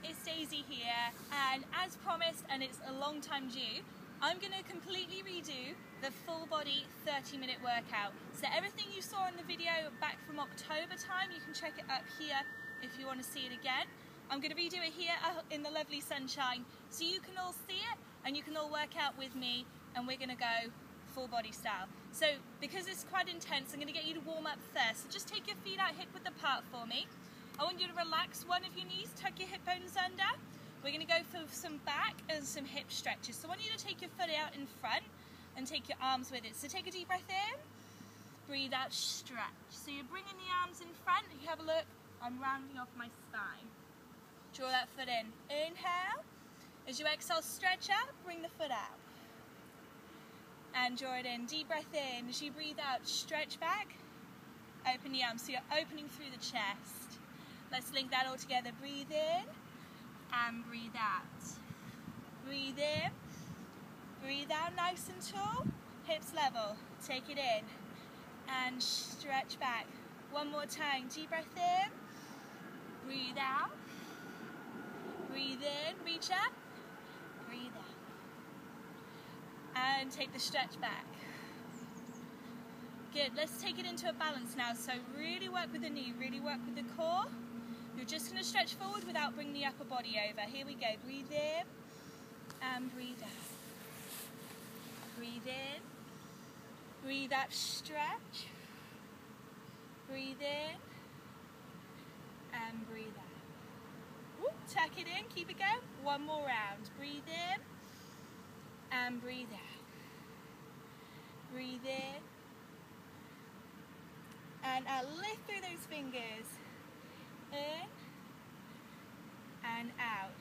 it's Daisy here, and as promised, and it's a long time due, I'm going to completely redo the full body 30-minute workout. So everything you saw in the video back from October time, you can check it up here if you want to see it again. I'm going to redo it here in the lovely sunshine so you can all see it and you can all work out with me, and we're going to go full body style. So because it's quite intense, I'm going to get you to warm up first. So just take your feet out hip width apart for me. I want you to relax one of your knees, tuck your hip bones under. We're going to go for some back and some hip stretches. So I want you to take your foot out in front and take your arms with it. So take a deep breath in, breathe out, stretch. So you're bringing the arms in front. You have a look, I'm rounding off my spine. Draw that foot in. Inhale. As you exhale, stretch up, bring the foot out. And draw it in. Deep breath in. As you breathe out, stretch back, open the arms. So you're opening through the chest. Let's link that all together. Breathe in and breathe out. Breathe in, breathe out nice and tall. Hips level. Take it in and stretch back. One more time. Deep breath in. Breathe out. Breathe in, reach up. Breathe out. And take the stretch back. Good, let's take it into a balance now. So really work with the knee, really work with the core. You're just going to stretch forward without bringing the upper body over. Here we go, breathe in and breathe out. Breathe in, breathe out, stretch. Breathe in and breathe out. Woo, tuck it in, keep it going. One more round, breathe in and breathe out. Breathe in and out. Lift through those fingers. In and out.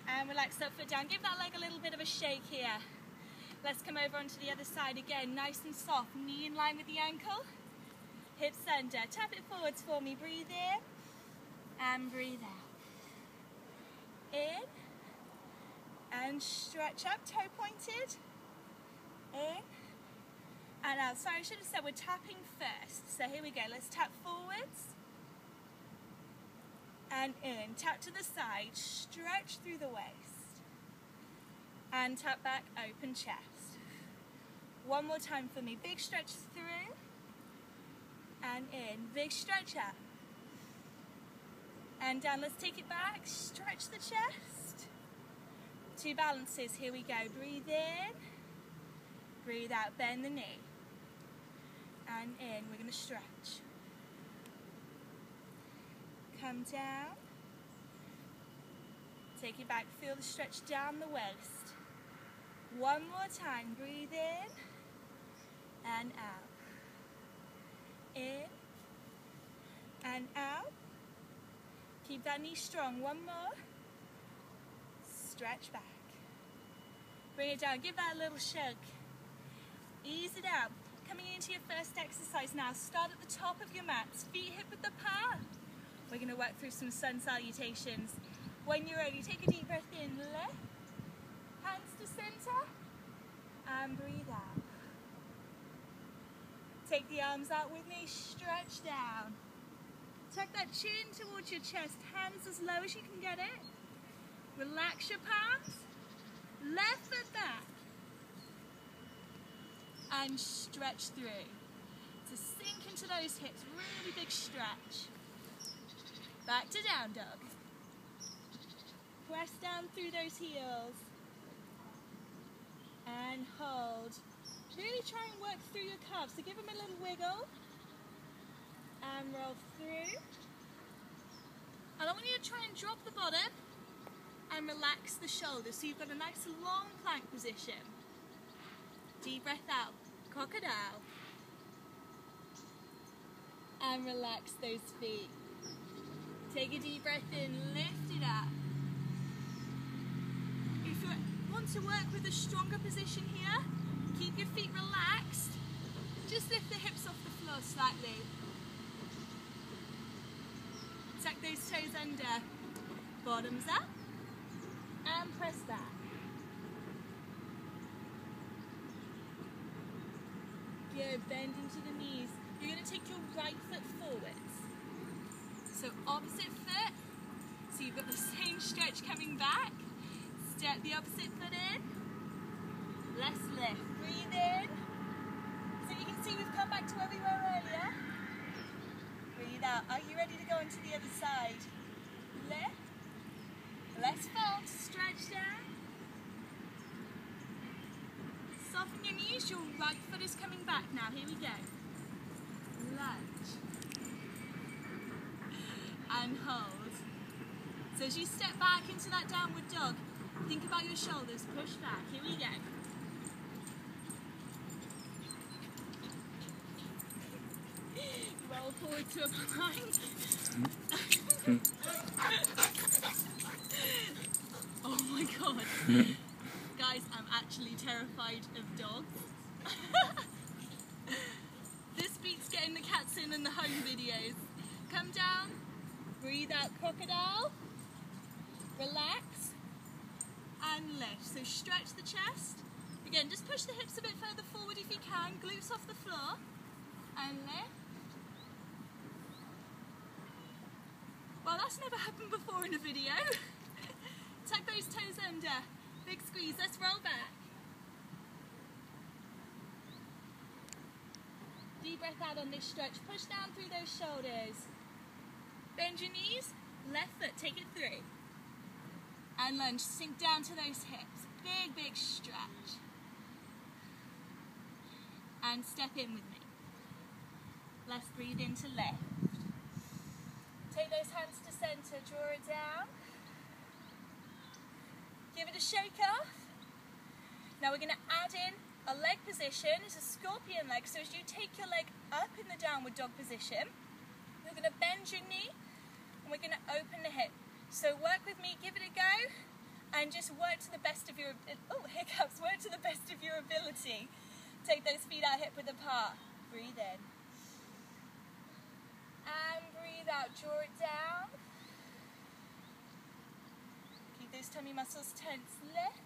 And relax that foot down. Give that leg a little bit of a shake here. Let's come over onto the other side again. Nice and soft. Knee in line with the ankle. Hips under. Tap it forwards for me. Breathe in and breathe out. In and stretch up, toe pointed. In and out. Sorry, I should have said we're tapping first. So here we go. Let's tap forwards and in. Tap to the side. Stretch through the waist. And tap back, open chest. One more time for me. Big stretch through and in. Big stretch up. And down. Let's take it back. Stretch the chest. Two balances. Here we go. Breathe in. Breathe out. Bend the knee. And in. We're going to stretch. Come down. Take it back. Feel the stretch down the waist. One more time. Breathe in and out. In and out. Keep that knee strong. One more. Stretch back. Bring it down. Give that a little shake. Ease it out. Coming into your first exercise now. Start at the top of your mats. Feet hip width apart. We're going to work through some sun salutations. When you're ready, take a deep breath in. Lift. Hands to center. And breathe out. Take the arms out with me. Stretch down. Tuck that chin towards your chest. Hands as low as you can get it. Relax your palms. Left foot back. And stretch through. To sink into those hips. Really big stretch. Back to down dog. Press down through those heels. And hold. Really try and work through your calves. So give them a little wiggle. And roll through. And I want you to try and drop the bottom and relax the shoulders. So you've got a nice long plank position. Deep breath out. Crocodile. And relax those feet. Take a deep breath in, lift it up. If you want to work with a stronger position here, keep your feet relaxed. Just lift the hips off the floor slightly. Tuck those toes under. Bottoms up. And press back. Good, bend into the knees. You're going to take your right foot forwards. So opposite foot So you've got the same stretch coming back. Step the opposite foot in. Let's lift. Breathe in. So you can see we've come back to where we were earlier. Breathe out. Are you ready to go on to the other side? Lift. Let's fold. Stretch down. Soften your knees. Your right foot is coming back now. Here we go. Lunge. And hold. So as you step back into that downward dog, think about your shoulders. Push back. Here we go. Roll forward to a plank. Oh my god. Guys, I'm actually terrified of dogs. This beats getting the cats in the home videos. Come down, breathe out, crocodile, relax, and lift. So stretch the chest. Again, just push the hips a bit further forward if you can, glutes off the floor, and lift. Well, that's never happened before in a video. Tuck those toes under. Big squeeze. Let's roll back. Deep breath out on this stretch. Push down through those shoulders. Bend your knees. Left foot. Take it through. And lunge. Sink down to those hips. Big, big stretch. And step in with me. Let's breathe into lift. Take those hands to center, draw it down. Give it a shake off. Now we're going to add in a leg position. It's a scorpion leg, so as you take your leg up in the downward dog position, you're going to bend your knee and we're going to open the hip. So work with me, give it a go, and just work to the best of your, work to the best of your ability. Take those feet out hip width apart. Breathe in. And breathe out, draw it down. Keep those tummy muscles tense, lift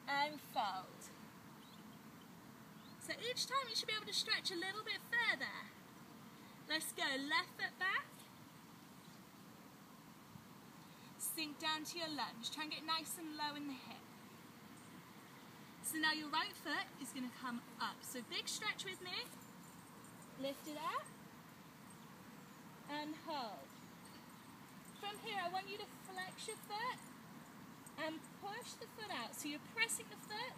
and fold. So each time you should be able to stretch a little bit further. Let's go, left foot back. Sink down to your lunge, try and get nice and low in the hip. So now your right foot is going to come up. So big stretch with me, lift it up. And hold. From here, I want you to flex your foot and push the foot out. So you're pressing the foot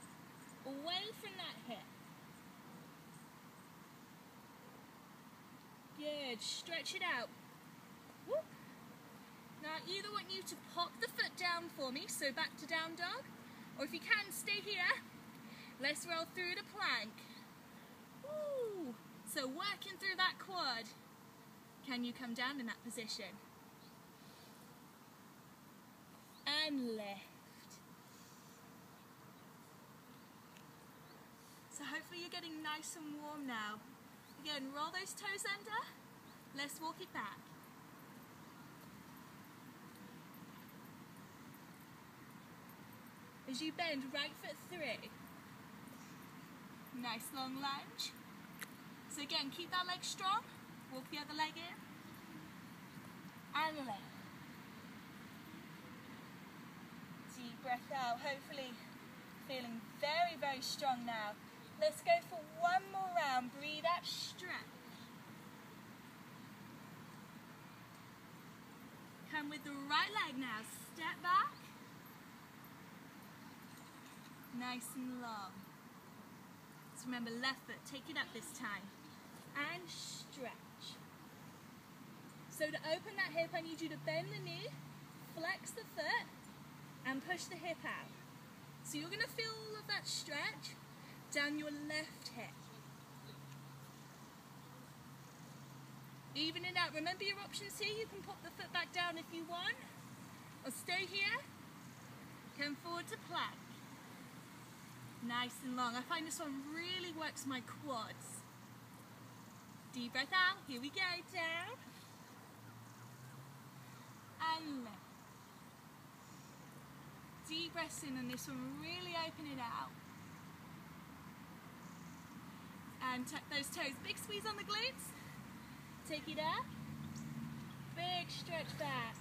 away from that hip. Good. Stretch it out. Woo. Now, I either want you to pop the foot down for me, so back to down dog, or if you can, stay here. Let's roll through to plank. Woo. So working through that quad. Can you come down in that position? And lift. So hopefully you're getting nice and warm now. Again, roll those toes under. Let's walk it back. As you bend, right foot through. Nice long lunge. So again, keep that leg strong. Walk the other leg in. And lift. Deep breath out. Hopefully feeling very, very strong now. Let's go for one more round. Breathe out, stretch. Come with the right leg now. Step back. Nice and long. So remember, left foot, take it up this time. And stretch. So to open that hip, I need you to bend the knee, flex the foot, and push the hip out. So you're going to feel all of that stretch down your left hip. Even it out. Remember your options here. You can pop the foot back down if you want, or stay here. Come forward to plank. Nice and long. I find this one really works my quads. Deep breath out. Here we go. Down. And lift. Deep breaths in on this one. Really open it out. And tuck those toes. Big squeeze on the glutes. Take it up. Big stretch back.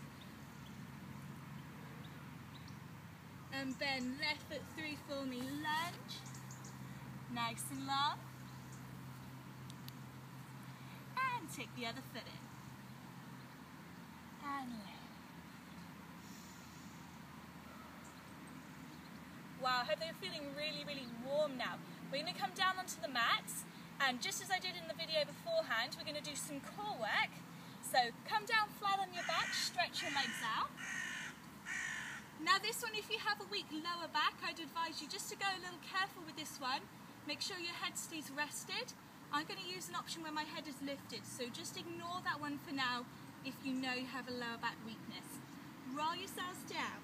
And bend left foot through for me, lunge. Nice and long. And take the other foot in. And lift. Wow, I hope they're feeling really, really warm now. We're going to come down onto the mats, and just as I did in the video beforehand, we're going to do some core work. So come down flat on your back, stretch your legs out. Now this one, if you have a weak lower back, I'd advise you just to go a little careful with this one. Make sure your head stays rested. I'm going to use an option where my head is lifted, so just ignore that one for now if you know you have a lower back weakness. Roll yourselves down.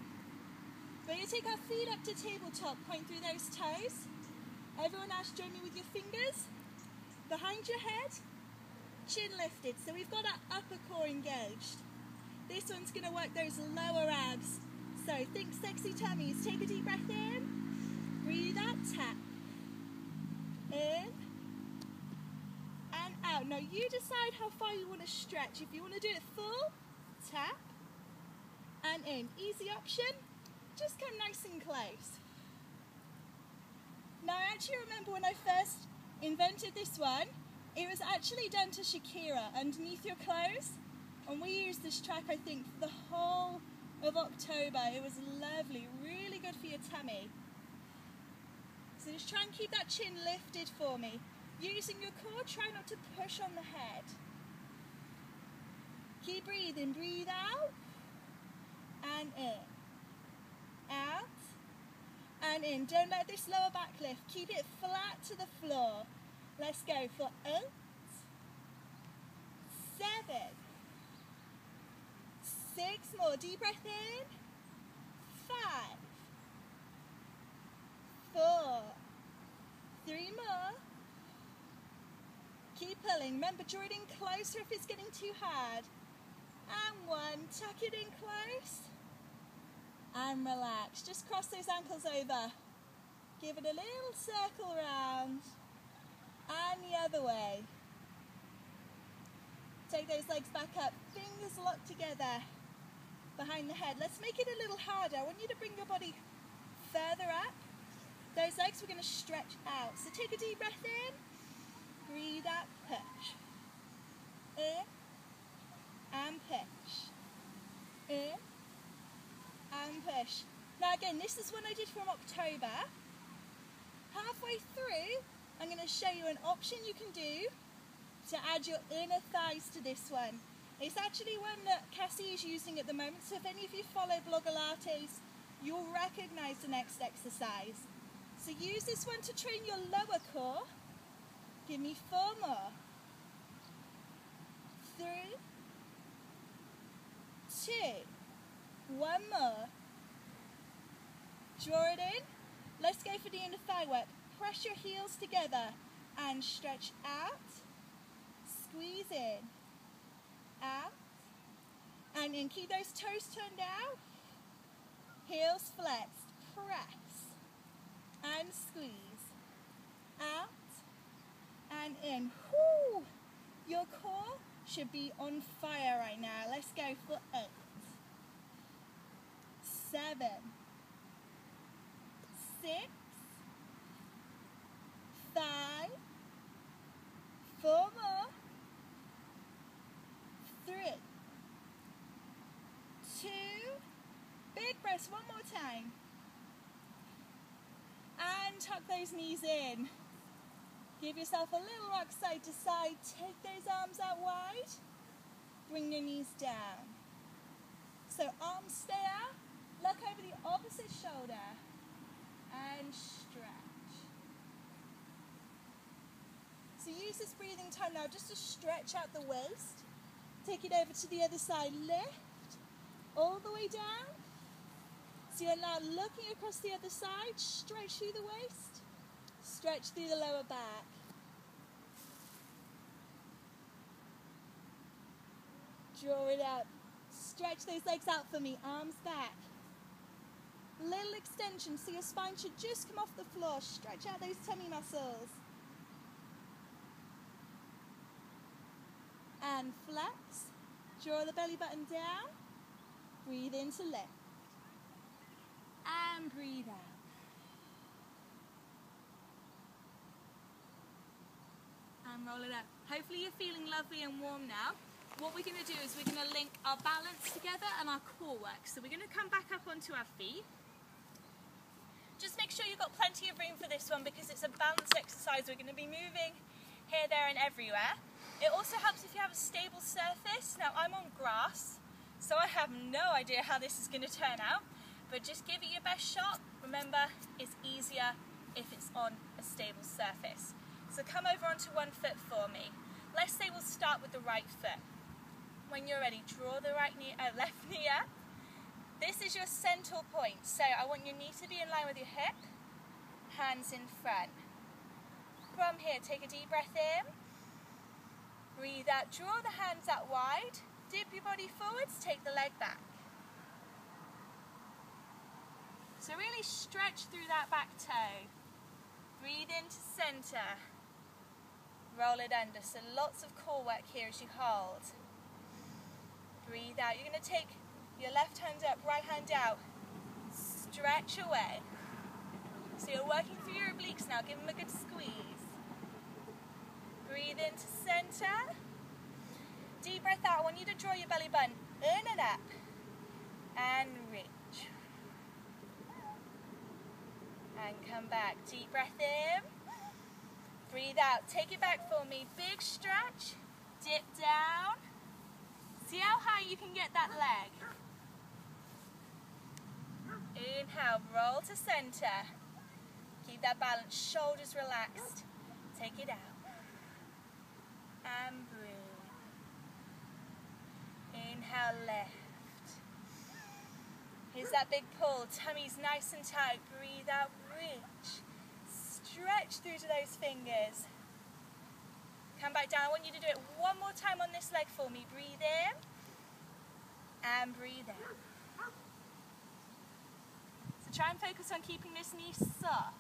We're going to take our feet up to tabletop, point through those toes. Everyone else join me with your fingers. Behind your head, chin lifted, so we've got our upper core engaged. This one's going to work those lower abs. So think sexy tummies. Take a deep breath in. Breathe out, tap. In. And out. Now you decide how far you want to stretch. If you want to do it full, tap. And in. Easy option. Just come nice and close. Now I actually remember when I first invented this one, it was actually done to Shakira underneath your clothes. And we used this track, I think, for the whole of October. It was lovely, really good for your tummy. So just try and keep that chin lifted for me. Using your core, try not to push on the head. Keep breathing, breathe out, and in. Out, and in. Don't let this lower back lift. Keep it flat to the floor. Let's go for 8, 7, 6 more. Deep breath in. 5, 4, 3 more. Keep pulling. Remember, draw it in closer if it's getting too hard. And 1. Tuck it in close. And relax. Just cross those ankles over. Give it a little circle round. And the other way. Take those legs back up. Fingers locked together behind the head. Let's make it a little harder. I want you to bring your body further up. Those legs we're going to stretch out. So take a deep breath in. Breathe out, push. In. And push. In. And push. Now again, this is one I did from October. Halfway through, I'm going to show you an option you can do to add your inner thighs to this one. It's actually one that Cassie is using at the moment, so if any of you follow Pilates, you'll recognize the next exercise. So use this one to train your lower core. Give me 4 more. 3, 2, 1 more. Draw it in. Let's go for the inner thigh work. Press your heels together and stretch out. Squeeze in. Out. And in. Keep those toes turned out. Heels flexed. Press. And squeeze. Out. And in. Whoo! Your core should be on fire right now. Let's go for 8, 7, 6, 5, 4 more, 3, 2, big breaths, one more time, and tuck those knees in. Give yourself a little rock side to side. Take those arms out wide. Bring your knees down. So arms stay out. Look over the opposite shoulder. And stretch. So use this breathing time now just to stretch out the waist. Take it over to the other side. Lift. All the way down. So you're now looking across the other side. Stretch through the waist. Stretch through the lower back. Draw it out. Stretch those legs out for me. Arms back. Little extension so your spine should just come off the floor. Stretch out those tummy muscles. And flex. Draw the belly button down. Breathe in to lift. And breathe out. And roll it out. Hopefully you're feeling lovely and warm now. What we're going to do is we're going to link our balance together and our core work. So we're going to come back up onto our feet. Just make sure you've got plenty of room for this one because it's a balanced exercise. We're going to be moving here, there and everywhere. It also helps if you have a stable surface. Now I'm on grass, so I have no idea how this is going to turn out, but just give it your best shot. Remember, it's easier if it's on a stable surface. So come over onto one foot for me. Let's say we'll start with the right foot. When you're ready, draw the left knee up. This is your central point, so I want your knee to be in line with your hip, hands in front. From here, take a deep breath in, breathe out, draw the hands out wide, dip your body forwards, take the leg back. So really stretch through that back toe. Breathe into center, roll it under, so lots of core work here as you hold. Breathe out, you're going to take your left hand up, right hand out, stretch away. So you're working through your obliques now, give them a good squeeze. Breathe into center. Deep breath out, I want you to draw your belly button in and up. And reach. And come back, deep breath in. Breathe out, take it back for me, big stretch, dip down. See how high you can get that leg. Inhale, roll to center. Keep that balance, shoulders relaxed. Take it out. And breathe. Inhale, lift. Here's that big pull, tummy's nice and tight. Breathe out, reach. Stretch through to those fingers. Come back down. I want you to do it one more time on this leg for me. Breathe in and breathe out. So try and focus on keeping this knee soft.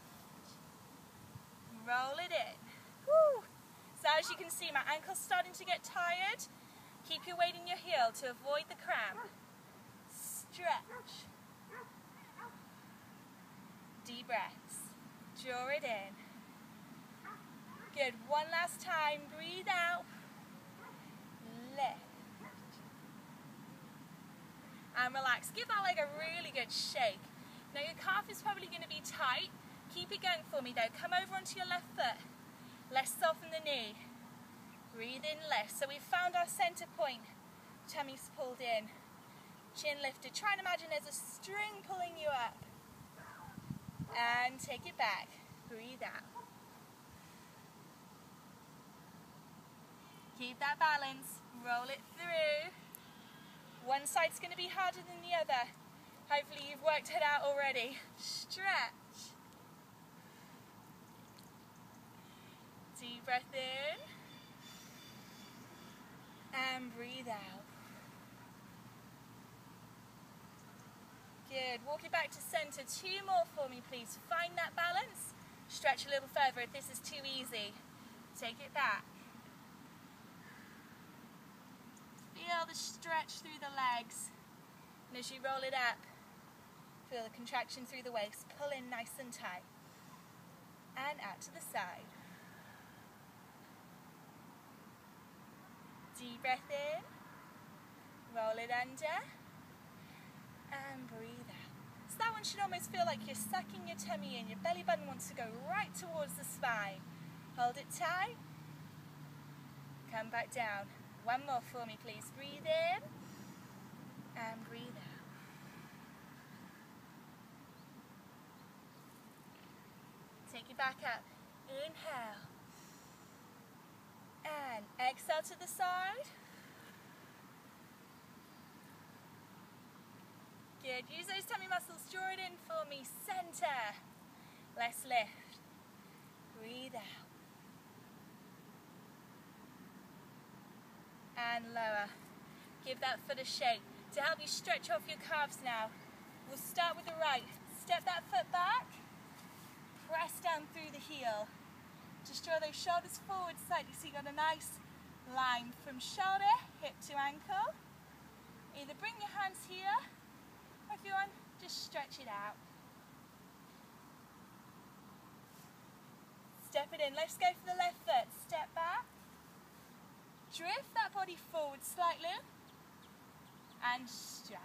Roll it in. Woo. So as you can see, my ankle's starting to get tired. Keep your weight in your heel to avoid the cramp. Stretch. Deep breaths. Draw it in. Good. One last time. Breathe out. Lift. And relax. Give that leg a really good shake. Now your calf is probably going to be tight. Keep it going for me though. Come over onto your left foot. Let's soften the knee. Breathe in, lift. So we've found our center point. Tummy's pulled in. Chin lifted. Try and imagine there's a string pulling you up. And take it back. Breathe out. Keep that balance. Roll it through. One side's going to be harder than the other. Hopefully you've worked it out already. Stretch. Deep breath in. And breathe out. Good. Walk it back to center. Two more for me, please. Find that balance. Stretch a little further if this is too easy. Take it back. Feel the stretch through the legs. And as you roll it up, feel the contraction through the waist. Pull in nice and tight. And out to the side. Deep breath in. Roll it under. And breathe out. So that one should almost feel like you're sucking your tummy in. Your belly button wants to go right towards the spine. Hold it tight. Come back down. One more for me, please. Breathe in and breathe out. Take it back up. Inhale. And exhale to the side. Good. Use those tummy muscles. Draw it in for me. Center. Let's lift. Breathe out. And lower. Give that foot a shake. To help you stretch off your calves now, we'll start with the right. Step that foot back. Press down through the heel. Just draw those shoulders forward slightly so you got a nice line from shoulder, hip to ankle. Either bring your hands here, or if you want, just stretch it out. step it in. Let's go for the left foot. Step back. Drift that body forward slightly. And stretch.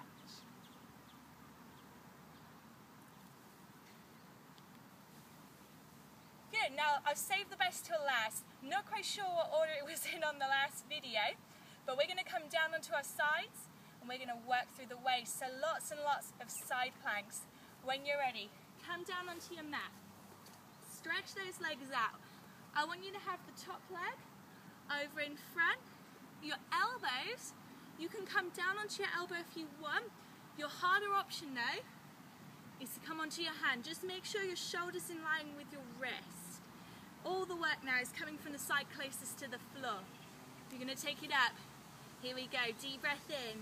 Good, now I've saved the best till last. Not quite sure what order it was in on the last video, but we're going to come down onto our sides and we're going to work through the waist. So lots and lots of side planks. When you're ready, come down onto your mat. Stretch those legs out. I want you to have the top leg over in front. Your elbows, you can come down onto your elbow if you want. Your harder option though is to come onto your hand. Just make sure your shoulder's in line with your wrist. All the work now is coming from the side closest to the floor. You're going to take it up. Here we go. Deep breath in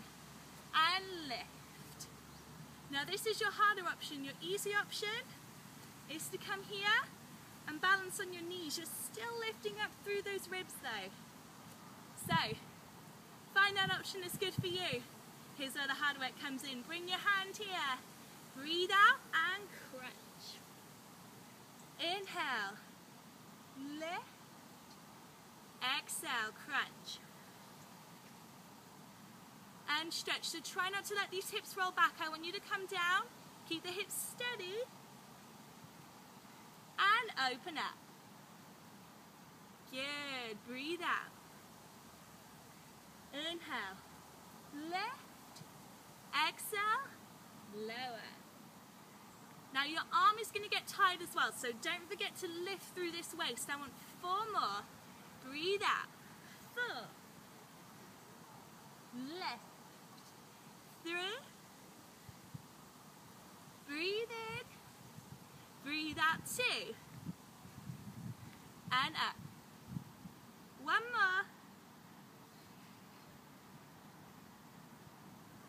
and lift. Now this is your harder option. Your easy option is to come here and balance on your knees. You're still lifting up through those ribs though. So find that option that's good for you. Here's where the hard work comes in. Bring your hand here. Breathe out and crunch. Inhale. Lift. Exhale. Crunch. And stretch. So try not to let these hips roll back. I want you to come down. Keep the hips steady. And open up. Good. Breathe out. Inhale. Lift. Exhale. Lower. Now your arm is going to get tired as well, so don't forget to lift through this waist. I want 4 more. Breathe out. 4. Lift. 3. Breathe in. Breathe out. 2. And up. 1 more.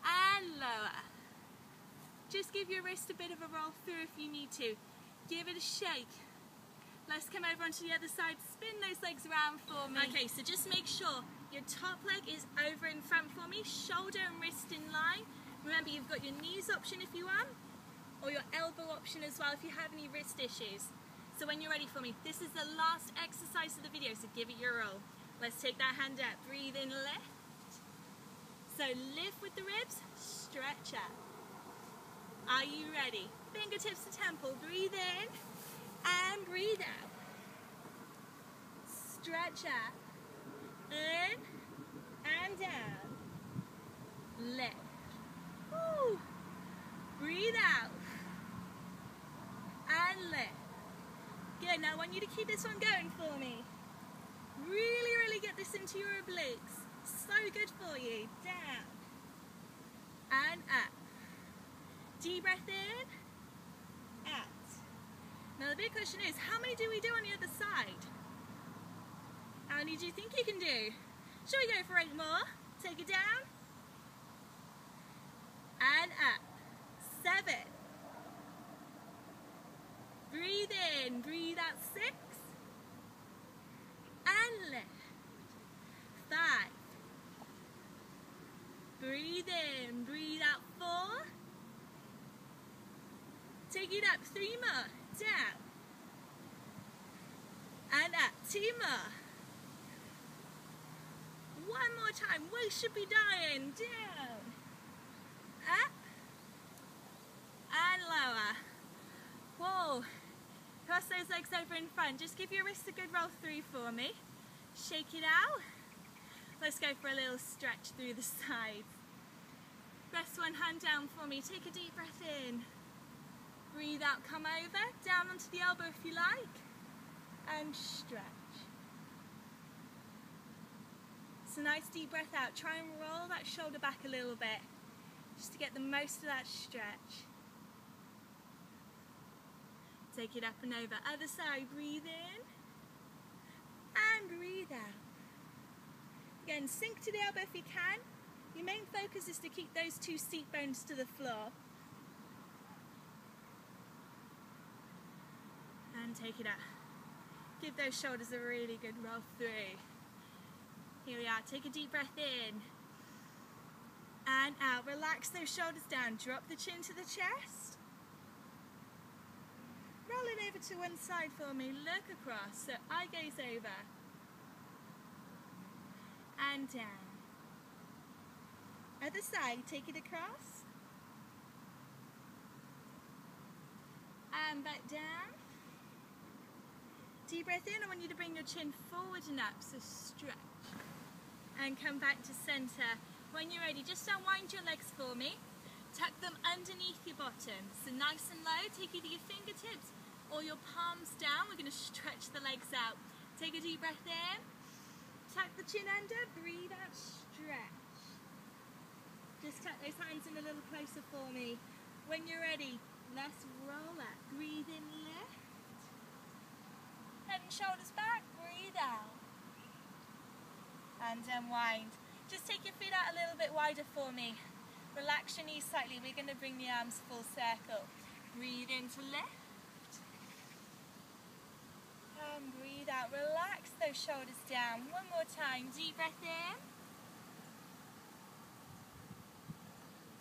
And lower. Just give your wrist a bit of a roll through if you need to. Give it a shake. Let's come over onto the other side. Spin those legs around for me. Okay, so just make sure your top leg is over in front for me. Shoulder and wrist in line. Remember, you've got your knees option if you want, or your elbow option as well if you have any wrist issues. So when you're ready for me, this is the last exercise of the video, so give it your all. Let's take that hand up. Breathe in, lift. So lift with the ribs, stretch up. Are you ready? Fingertips to temple. Breathe in and breathe out. Stretch up. In and down. Lift. Woo. Breathe out. And lift. Good. Now I want you to keep this one going for me. Really, really get this into your obliques. So good for you. Down. And up. Deep breath in, out. Now the big question is, how many do we do on the other side? How many do you think you can do? Shall we go for 8 more? Take it down. And up. 7. Breathe in, breathe out. 6. And lift. 5. Breathe in, breathe out. 4. Take it up. 3 more. Down. And up. 2 more. 1 more time. Waist should be dying. Down. Up. And lower. Whoa. Cross those legs over in front. Just give your wrists a good roll through for me. Shake it out. Let's go for a little stretch through the sides. Rest one hand down for me. Take a deep breath in. Breathe out, come over, down onto the elbow if you like, and stretch. So nice deep breath out. Try and roll that shoulder back a little bit, just to get the most of that stretch. Take it up and over. Other side, breathe in, and breathe out. Again, sink to the elbow if you can. Your main focus is to keep those 2 seat bones to the floor. And take it up. Give those shoulders a really good roll through. Here we are. Take a deep breath in and out. Relax those shoulders down. Drop the chin to the chest. roll it over to one side for me, look across, so eye gaze over, and down. Other side, take it across, and back down. Deep breath in. I want you to bring your chin forward and up, so stretch. And come back to center. When you're ready, just unwind your legs for me. Tuck them underneath your bottom. So nice and low, take either your fingertips or your palms down. We're going to stretch the legs out. Take a deep breath in. Tuck the chin under, breathe out, stretch. Just tuck those hands in a little closer for me. When you're ready, let's roll up. Breathe in, lift. Head and shoulders back, breathe out. And unwind. Just take your feet out a little bit wider for me. Relax your knees slightly. We're going to bring the arms full circle. Breathe in to lift. And breathe out. Relax those shoulders down. One more time. Deep breath in.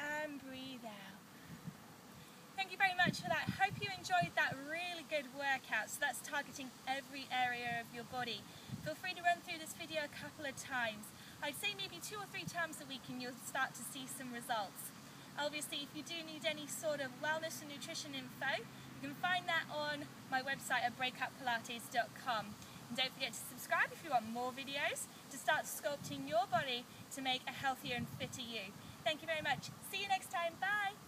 And breathe out. Thank you very much for that. Hope you enjoyed that really good workout. So that's targeting every area of your body. Feel free to run through this video a couple of times. I'd say maybe 2 or 3 times a week and you'll start to see some results. Obviously, if you do need any sort of wellness and nutrition info, you can find that on my website at breakoutpilates.com. And don't forget to subscribe if you want more videos to start sculpting your body to make a healthier and fitter you. Thank you very much. See you next time. Bye.